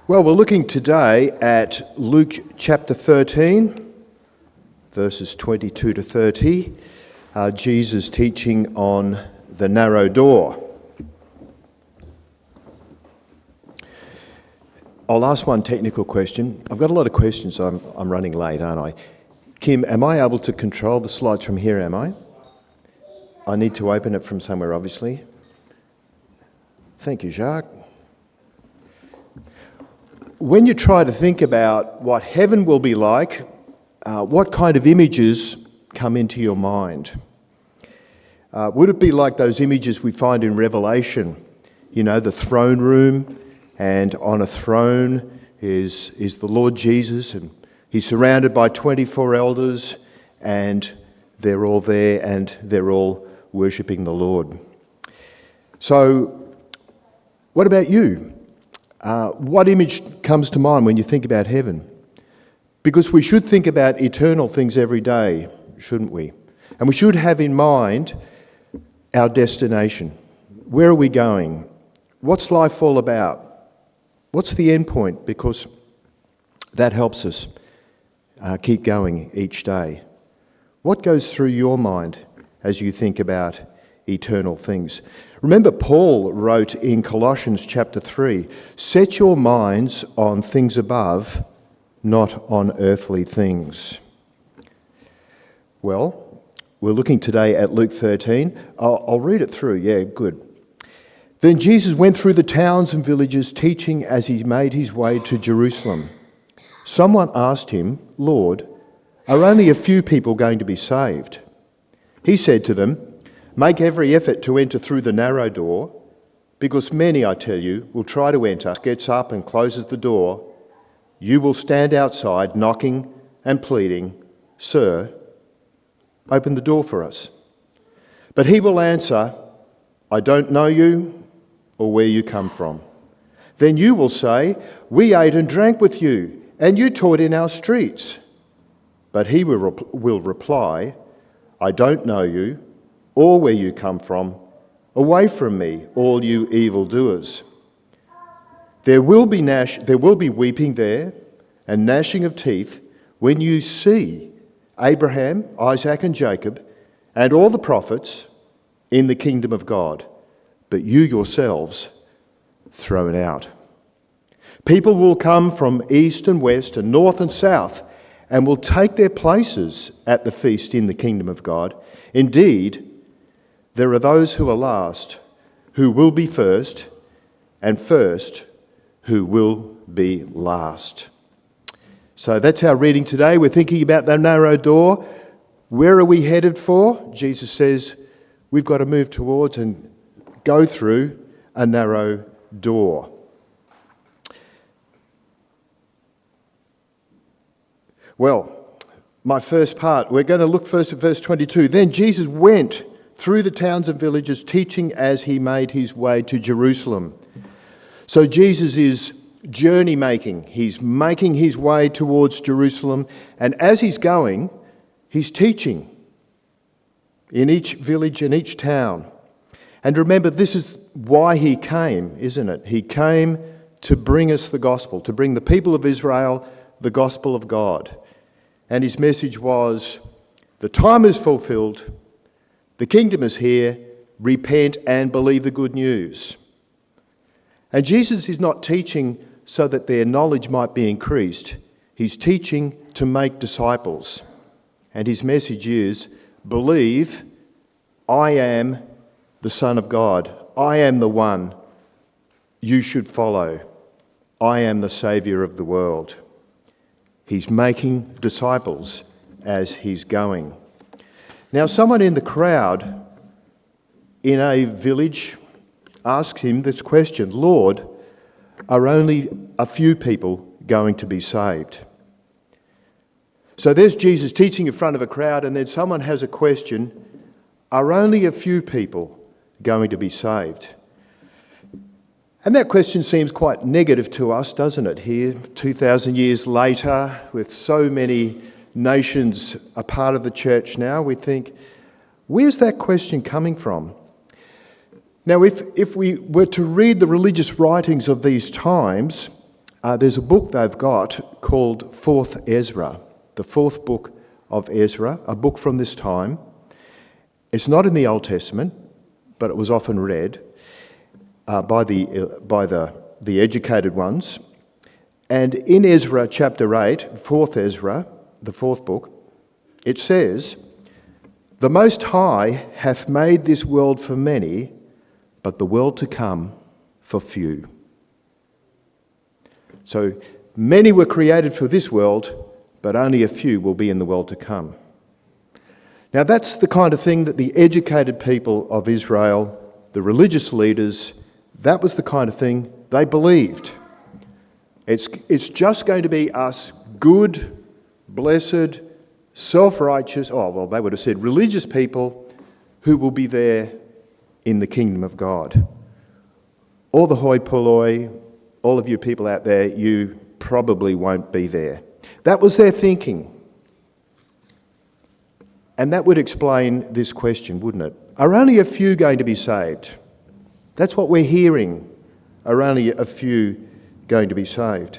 Well, we're looking today at Luke chapter 13, verses 22 to 30, Jesus teaching on the narrow door. I'll ask one technical question. I've got a lot of questions, I'm running late, aren't I? Kim, am I able to control the slides from here, am I? I need to open it from somewhere, obviously. Thank you, Jacques. When you try to think about what heaven will be like, what kind of images come into your mind? Would it be like those images we find in Revelation? You know, the throne room, and on a throne is the Lord Jesus, and he's surrounded by 24 elders, and they're all there, and they're all worshipping the Lord. So, what about you? What image comes to mind when you think about heaven? Because we should think about eternal things every day, shouldn't we? And we should have in mind our destination. Where are we going? What's life all about? What's the end point? Because that helps us keep going each day. What goes through your mind as you think about eternal things? Remember, Paul wrote in Colossians chapter 3, "Set your minds on things above, not on earthly things." Well, we're looking today at Luke 13. I'll read it through. Yeah, good. "Then Jesus went through the towns and villages, teaching as he made his way to Jerusalem. Someone asked him, 'Lord, are only a few people going to be saved?' He said to them, 'Make every effort to enter through the narrow door, because many, I tell you, will try to enter, gets up and closes the door. You will stand outside knocking and pleading, 'Sir, open the door for us.' But he will answer, 'I don't know you or where you come from.' Then you will say, 'We ate and drank with you, and you taught in our streets.' But he will reply, 'I don't know you or where you come from. Away from me, all you evildoers.' There will be weeping there and gnashing of teeth when you see Abraham, Isaac and Jacob and all the prophets in the kingdom of God, but you yourselves thrown out. People will come from east and west and north and south and will take their places at the feast in the kingdom of God. Indeed, there are those who are last, who will be first, and first, who will be last." So that's our reading today. We're thinking about the narrow door. Where are we headed for? Jesus says we've got to move towards and go through a narrow door. Well, my first part, we're going to look first at verse 22. "Then Jesus went through the towns and villages, teaching as he made his way to Jerusalem." So Jesus is journey making. He's making his way towards Jerusalem. And as he's going, he's teaching in each village and each town. And remember, this is why he came, isn't it? He came to bring us the gospel, to bring the people of Israel the gospel of God. And his message was, the time is fulfilled, the kingdom is here, repent and believe the good news. And Jesus is not teaching so that their knowledge might be increased. He's teaching to make disciples. And his message is, believe, I am the Son of God. I am the one you should follow. I am the Saviour of the world. He's making disciples as he's going. Now, someone in the crowd in a village asks him this question, "Lord, are only a few people going to be saved?" So there's Jesus teaching in front of a crowd, and then someone has a question, are only a few people going to be saved? And that question seems quite negative to us, doesn't it? Here, 2,000 years later, with so many nations a part of the church now, we think, where's that question coming from? Now, if we were to read the religious writings of these times, There's a book they've got called Fourth Ezra, the fourth book of Ezra, a book from this time. It's not in the Old Testament, but it was often read by the educated ones. And in Ezra chapter 8, 4th Ezra, the fourth book, it says, "The Most High hath made this world for many, but the world to come for few." So many were created for this world, but only a few will be in the world to come. Now that's the kind of thing that the educated people of Israel, the religious leaders, that was the kind of thing they believed. It's just going to be us good, blessed, self-righteous, they would have said religious people who will be there in the kingdom of God. All the hoi polloi, all of you people out there, you probably won't be there. That was their thinking. And that would explain this question, wouldn't it? Are only a few going to be saved? That's what we're hearing. Are only a few going to be saved?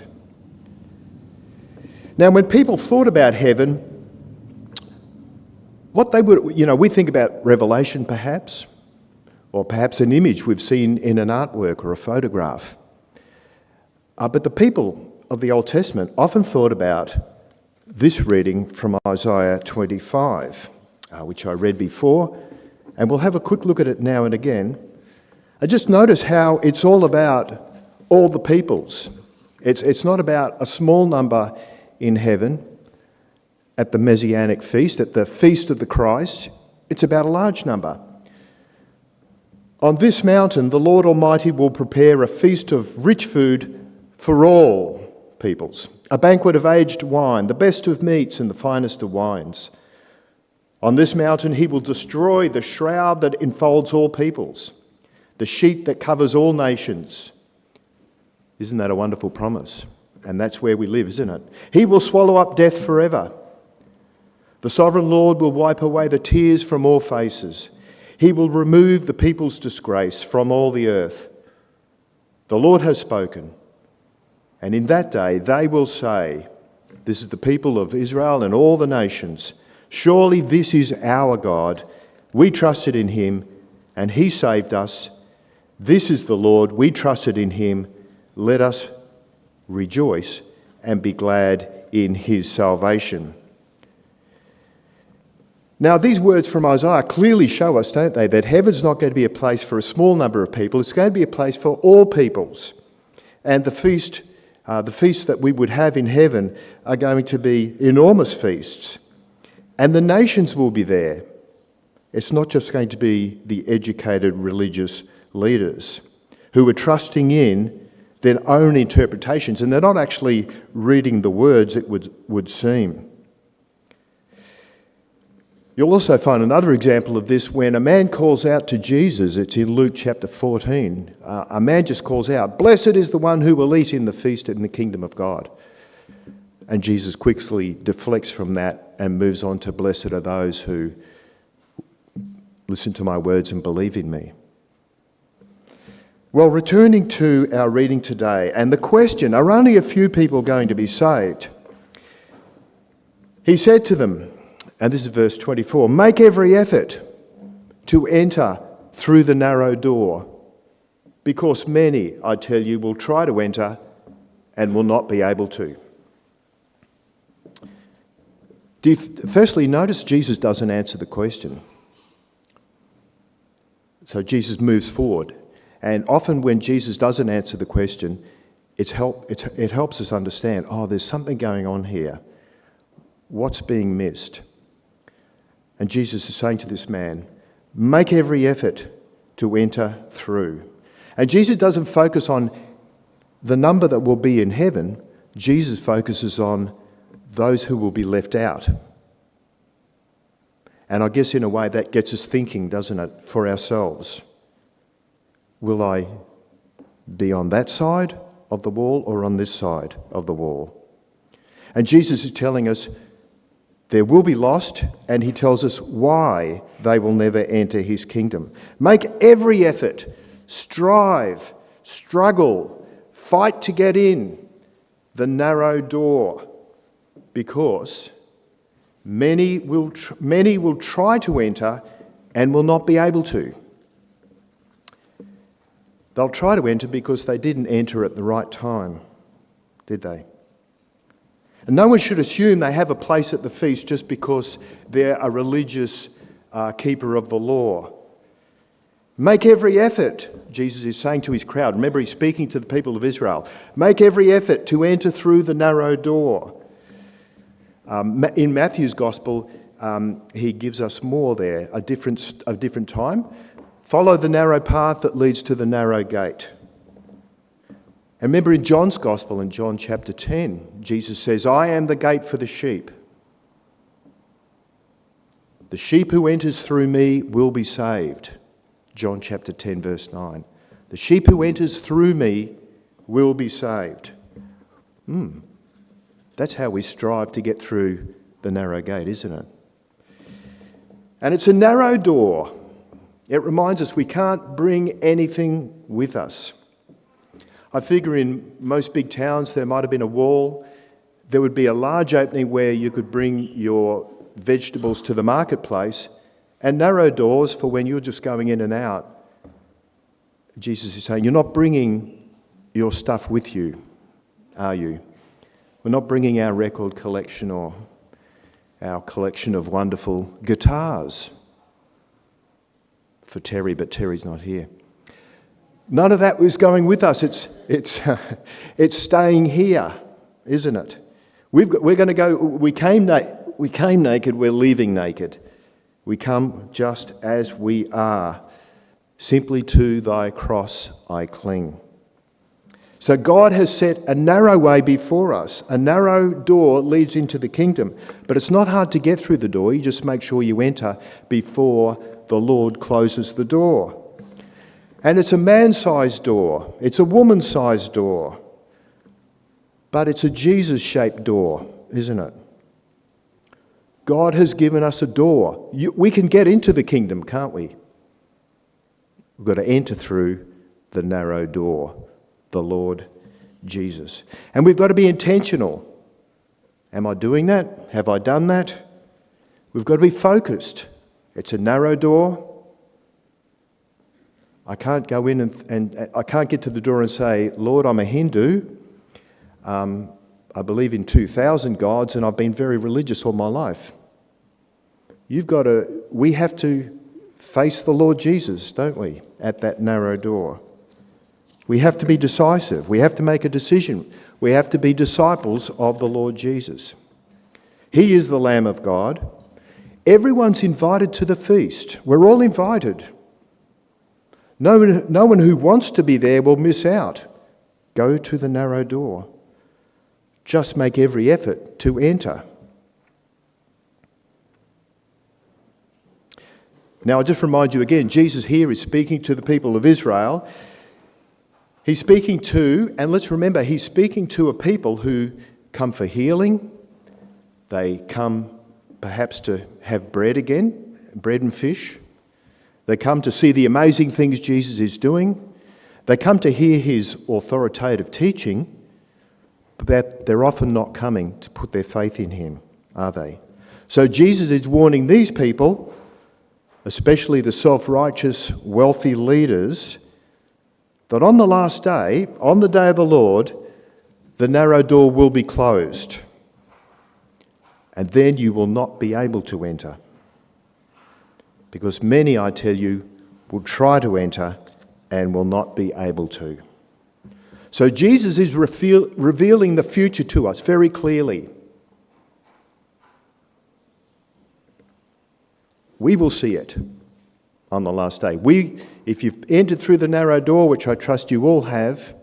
Now, when people thought about heaven, what they would, we think about Revelation perhaps, or perhaps an image we've seen in an artwork or a photograph. But the people of the Old Testament often thought about this reading from Isaiah 25, which I read before, and we'll have a quick look at it now and again. I just notice how it's all about all the peoples. It's not about a small number in heaven at the Messianic feast, at the feast of the Christ. It's about a large number. On this mountain, the Lord Almighty will prepare a feast of rich food for all peoples, a banquet of aged wine, the best of meats and the finest of wines. On this mountain, he will destroy the shroud that enfolds all peoples, the sheet that covers all nations. Isn't that a wonderful promise? And that's where we live, isn't it? He will swallow up death forever. The sovereign Lord will wipe away the tears from all faces. He will remove the people's disgrace from all the earth. The Lord has spoken. And in that day they will say, this is the people of Israel and all the nations, surely this is our God. We trusted in him and he saved us. This is the Lord. We trusted in him. Let us rejoice and be glad in his salvation. Now, these words from Isaiah clearly show us, don't they, that heaven's not going to be a place for a small number of people. It's going to be a place for all peoples. And the feasts that we would have in heaven are going to be enormous feasts. And the nations will be there. It's not just going to be the educated religious leaders who are trusting in their own interpretations, and they're not actually reading the words, it would seem. You'll also find another example of this when a man calls out to Jesus. It's in Luke chapter 14. A man just calls out, "Blessed is the one who will eat in the feast in the kingdom of God." And Jesus quickly deflects from that and moves on to, "Blessed are those who listen to my words and believe in me." Well, returning to our reading today, and the question, are only a few people going to be saved? He said to them, and this is verse 24, "Make every effort to enter through the narrow door, because many, I tell you, will try to enter and will not be able to." Firstly, notice Jesus doesn't answer the question. So Jesus moves forward. And often when Jesus doesn't answer the question, it helps us understand, there's something going on here. What's being missed? And Jesus is saying to this man, make every effort to enter through. And Jesus doesn't focus on the number that will be in heaven. Jesus focuses on those who will be left out. And I guess in a way that gets us thinking, doesn't it, for ourselves. Will I be on that side of the wall or on this side of the wall? And Jesus is telling us there will be lost, and he tells us why they will never enter his kingdom. Make every effort, strive, struggle, fight to get in. the narrow door, because many will try to enter and will not be able to. They'll try to enter because they didn't enter at the right time, did they? And no one should assume they have a place at the feast just because they're a religious keeper of the law. Make every effort, Jesus is saying to his crowd. Remember, he's speaking to the people of Israel. Make every effort to enter through the narrow door. In Matthew's Gospel, he gives us more there, a different time. Follow the narrow path that leads to the narrow gate. And remember in John's Gospel, in John chapter 10, Jesus says, I am the gate for the sheep. The sheep who enters through me will be saved. John chapter 10, verse 9. The sheep who enters through me will be saved. That's how we strive to get through the narrow gate, isn't it? And it's a narrow door. It reminds us we can't bring anything with us. I figure in most big towns there might have been a wall. There would be a large opening where you could bring your vegetables to the marketplace, and narrow doors for when you're just going in and out. Jesus is saying, you're not bringing your stuff with you, are you? We're not bringing our record collection or our collection of wonderful guitars for Terry, but Terry's not here. None of that was going with us. It's staying here, isn't it? We're going to go. We came naked. We're leaving naked. We come just as we are. Simply to thy cross I cling. So God has set a narrow way before us. A narrow door leads into the kingdom. But it's not hard to get through the door. You just make sure you enter before the Lord closes the door. And it's a man-sized door. It's a woman-sized door. But it's a Jesus-shaped door, isn't it? God has given us a door. We can get into the kingdom, can't we? We've got to enter through the narrow door, the Lord Jesus. And we've got to be intentional. Am I doing that? Have I done that? We've got to be focused. It's a narrow door. I can't go in and I can't get to the door and say, Lord, I'm a Hindu. I believe in 2,000 gods and I've been very religious all my life. We have to face the Lord Jesus, don't we, at that narrow door. We have to be decisive. We have to make a decision. We have to be disciples of the Lord Jesus. He is the Lamb of God. Everyone's invited to the feast. We're all invited. No one who wants to be there will miss out. Go to the narrow door. Just make every effort to enter. Now, I'll just remind you again, Jesus here is speaking to the people of Israel. He's speaking to, and let's remember, he's speaking to a people who come for healing. They come perhaps to have bread again, bread and fish. They come to see the amazing things Jesus is doing. They come to hear his authoritative teaching, but they're often not coming to put their faith in him, are they? So Jesus is warning these people, especially the self-righteous, wealthy leaders, that on the last day, on the day of the Lord, the narrow door will be closed. And then you will not be able to enter. Because many, I tell you, will try to enter and will not be able to. So Jesus is revealing the future to us very clearly. We will see it on the last day. If you've entered through the narrow door, which I trust you all have,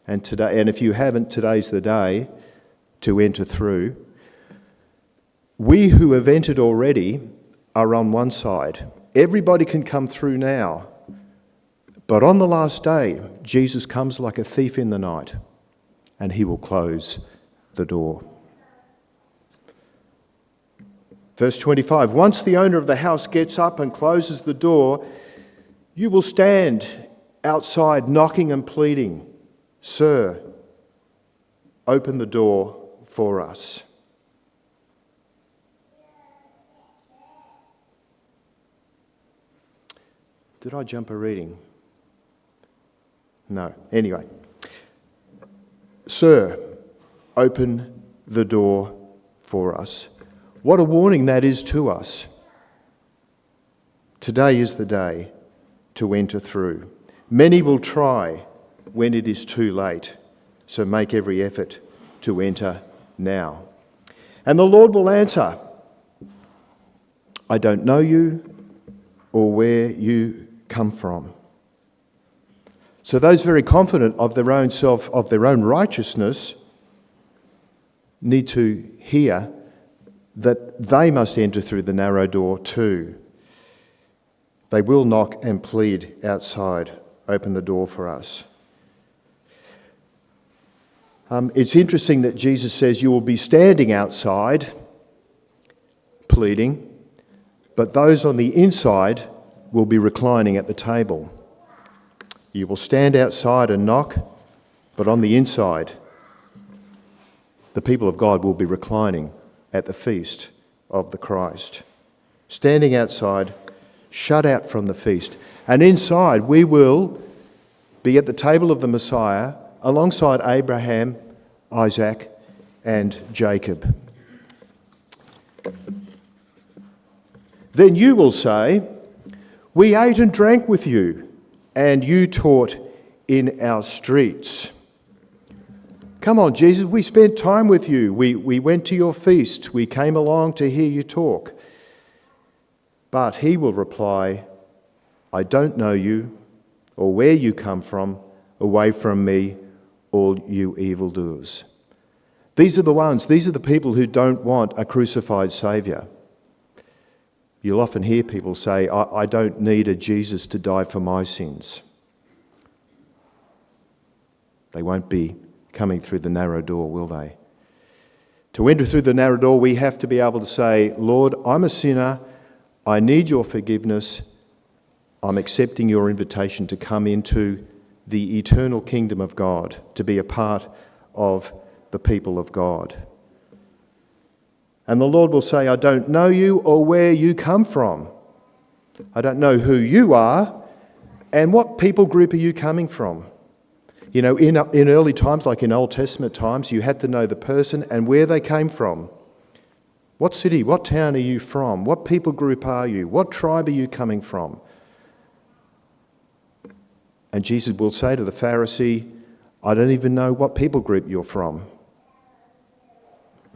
and if you haven't, today's the day to enter through. We who have entered already are on one side. Everybody can come through now. But on the last day, Jesus comes like a thief in the night, and he will close the door. Verse 25, once the owner of the house gets up and closes the door, you will stand outside knocking and pleading, Sir, open the door for us. Did I jump a reading? No. Anyway. Sir, open the door for us. What a warning that is to us. Today is the day to enter through. Many will try when it is too late, so make every effort to enter now. And the Lord will answer, I don't know you or where you come from. So those very confident of their own self, of their own righteousness, need to hear that they must enter through the narrow door too. They will knock and plead outside, open the door for us. It's interesting that Jesus says you will be standing outside, pleading, but those on the inside will be reclining at the table. You will stand outside and knock, but on the inside, the people of God will be reclining at the feast of the Christ. Standing outside, shut out from the feast. And inside, we will be at the table of the Messiah alongside Abraham, Isaac, and Jacob. Then you will say, we ate and drank with you, and you taught in our streets. Come on, Jesus, we spent time with you. We went to your feast. We came along to hear you talk. But he will reply, I don't know you or where you come from. Away from me, all you evildoers. These are the people who don't want a crucified Saviour. You'll often hear people say, I don't need a Jesus to die for my sins. They won't be coming through the narrow door, will they? To enter through the narrow door, we have to be able to say, Lord, I'm a sinner. I need your forgiveness. I'm accepting your invitation to come into the eternal kingdom of God, to be a part of the people of God. And the Lord will say, I don't know you or where you come from. I don't know who you are and what people group are you coming from. You know, in early times, like in Old Testament times, you had to know the person and where they came from. What city, what town are you from? What people group are you? What tribe are you coming from? And Jesus will say to the Pharisee, I don't even know what people group you're from.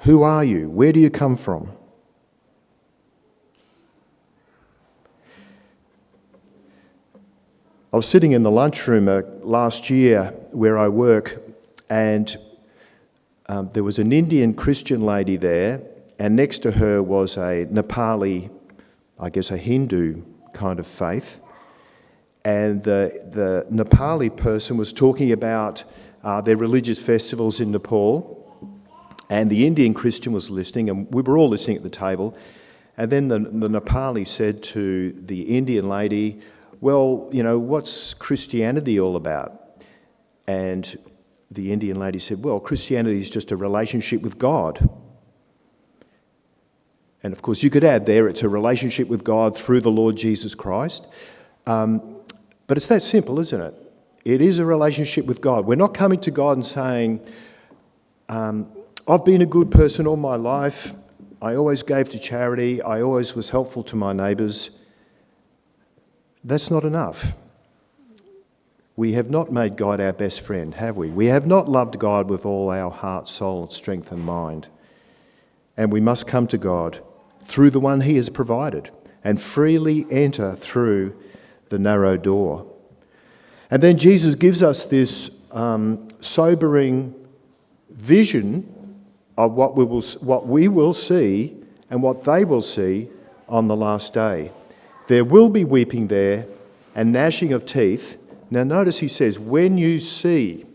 Who are you? Where do you come from? I was sitting in the lunchroom last year where I work, and there was an Indian Christian lady there, and next to her was a Nepali, I guess a Hindu kind of faith. And the Nepali person was talking about their religious festivals in Nepal, and the Indian Christian was listening, and we were all listening at the table. And then the Nepali said to the Indian lady, well, you know, what's Christianity all about? And the Indian lady said, well, Christianity is just a relationship with God. And of course, you could add there, it's a relationship with God through the Lord Jesus Christ. But it's that simple, isn't it? It is a relationship with God. We're not coming to God and saying, I've been a good person all my life. I always gave to charity. I always was helpful to my neighbours. That's not enough. We have not made God our best friend, have we? We have not loved God with all our heart, soul, strength and mind. And we must come to God through the one he has provided and freely enter through the narrow door. And then Jesus gives us this sobering vision of what we will see and what they will see on the last day. There will be weeping there and gnashing of teeth. Now notice he says, when you see.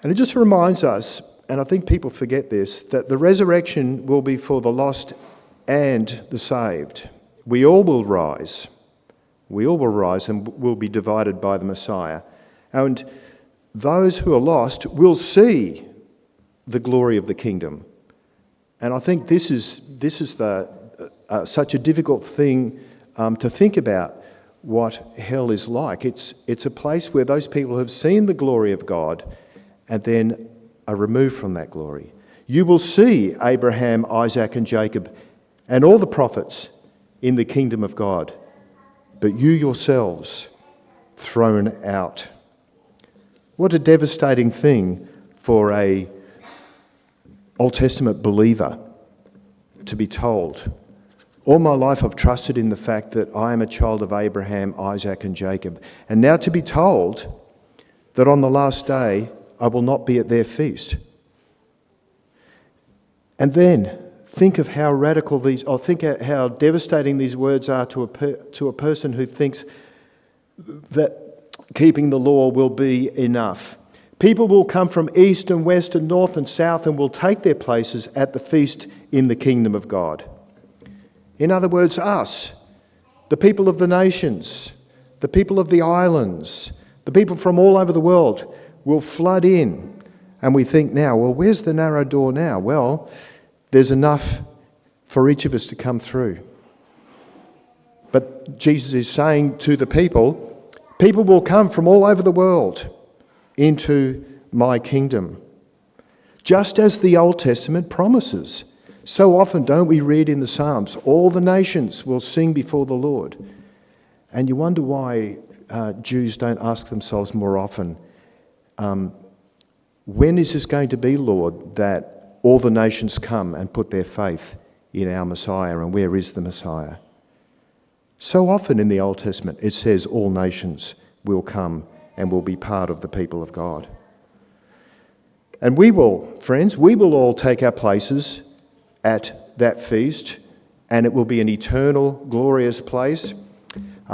And it just reminds us, and I think people forget this, that the resurrection will be for the lost and the saved. We all will rise. We all will rise and will be divided by the Messiah. And those who are lost will see the glory of the kingdom. And I think this is such a difficult thing to think about, what hell is like. It's a place where those people have seen the glory of God and then are removed from that glory. You will see Abraham, Isaac and Jacob and all the prophets in the kingdom of God, but you yourselves thrown out. What a devastating thing for a Old Testament believer to be told. All my life I've trusted in the fact that I am a child of Abraham, Isaac and Jacob. And now to be told that on the last day I will not be at their feast. And then think of how radical think how devastating these words are to a person who thinks that keeping the law will be enough. People will come from east and west and north and south and will take their places at the feast in the kingdom of God. In other words, us, the people of the nations, the people of the islands, the people from all over the world will flood in. And we think now, well, where's the narrow door now? Well, there's enough for each of us to come through. But Jesus is saying to the people will come from all over the world into my kingdom. Just as the Old Testament promises. So often, don't we read in the Psalms, all the nations will sing before the Lord. And you wonder why Jews don't ask themselves more often, when is this going to be, Lord, that all the nations come and put their faith in our Messiah, and where is the Messiah? So often in the Old Testament it says all nations will come and will be part of the people of God. And we will, friends, we will all take our places at that feast, and it will be an eternal, glorious place.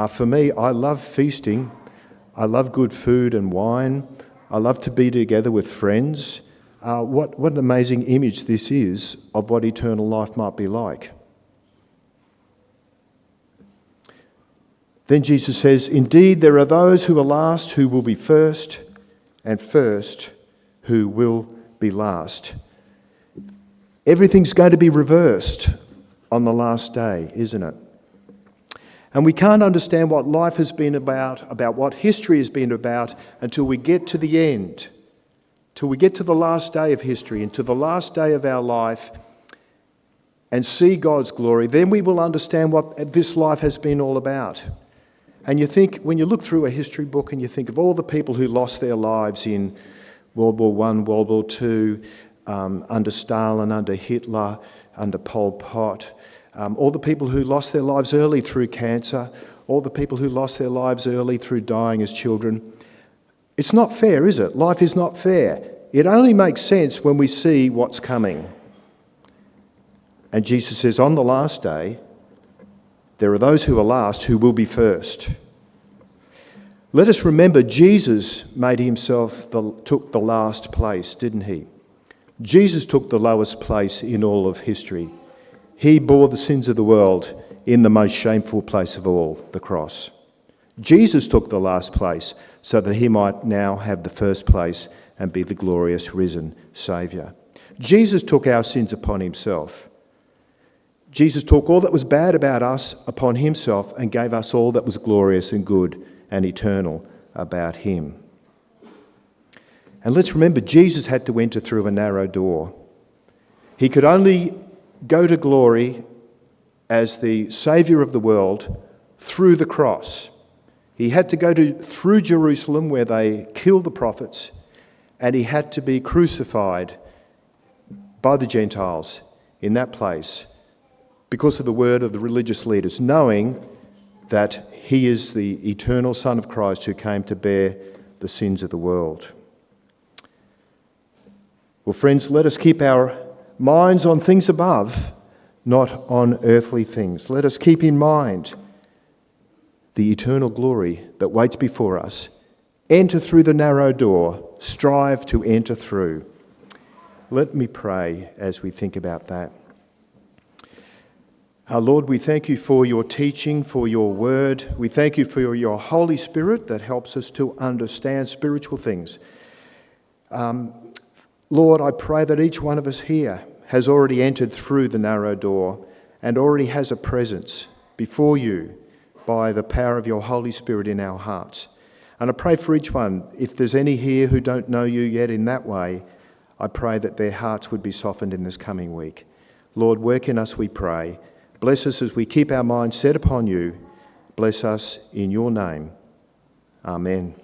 For me, I love feasting. I love good food and wine. I love to be together with friends. What an amazing image this is of what eternal life might be like. Then Jesus says, indeed, there are those who are last who will be first, and first who will be last. Everything's going to be reversed on the last day, isn't it? And we can't understand what life has been about what history has been about, until we get to the end, till we get to the last day of history and to the last day of our life and see God's glory. Then we will understand what this life has been all about. And you think, when you look through a history book and you think of all the people who lost their lives in World War I, World War II, under Stalin, under Hitler, under Pol Pot, all the people who lost their lives early through cancer, all the people who lost their lives early through dying as children. It's not fair, is it? Life is not fair. It only makes sense when we see what's coming. And Jesus says, on the last day, there are those who are last who will be first. Let us remember, Jesus made himself took the last place, didn't he? Jesus took the lowest place in all of history. He bore the sins of the world in the most shameful place of all, the cross. Jesus took the last place so that he might now have the first place and be the glorious risen Saviour. Jesus took our sins upon himself. Jesus took all that was bad about us upon himself and gave us all that was glorious and good and eternal about him. And let's remember, Jesus had to enter through a narrow door. He could only go to glory as the Saviour of the world through the cross. He had to go through Jerusalem, where they killed the prophets, and he had to be crucified by the Gentiles in that place because of the word of the religious leaders, knowing that he is the eternal Son of Christ who came to bear the sins of the world. Well, friends, let us keep our minds on things above, not on earthly things. Let us keep in mind the eternal glory that waits before us. Enter through the narrow door. Strive to enter through. Let me pray as we think about that. Our Lord, we thank you for your teaching, for your word. We thank you for your Holy Spirit that helps us to understand spiritual things. Lord, I pray that each one of us here has already entered through the narrow door and already has a presence before you by the power of your Holy Spirit in our hearts. And I pray for each one, if there's any here who don't know you yet in that way, I pray that their hearts would be softened in this coming week. Lord, work in us, we pray. Bless us as we keep our minds set upon you. Bless us in your name. Amen.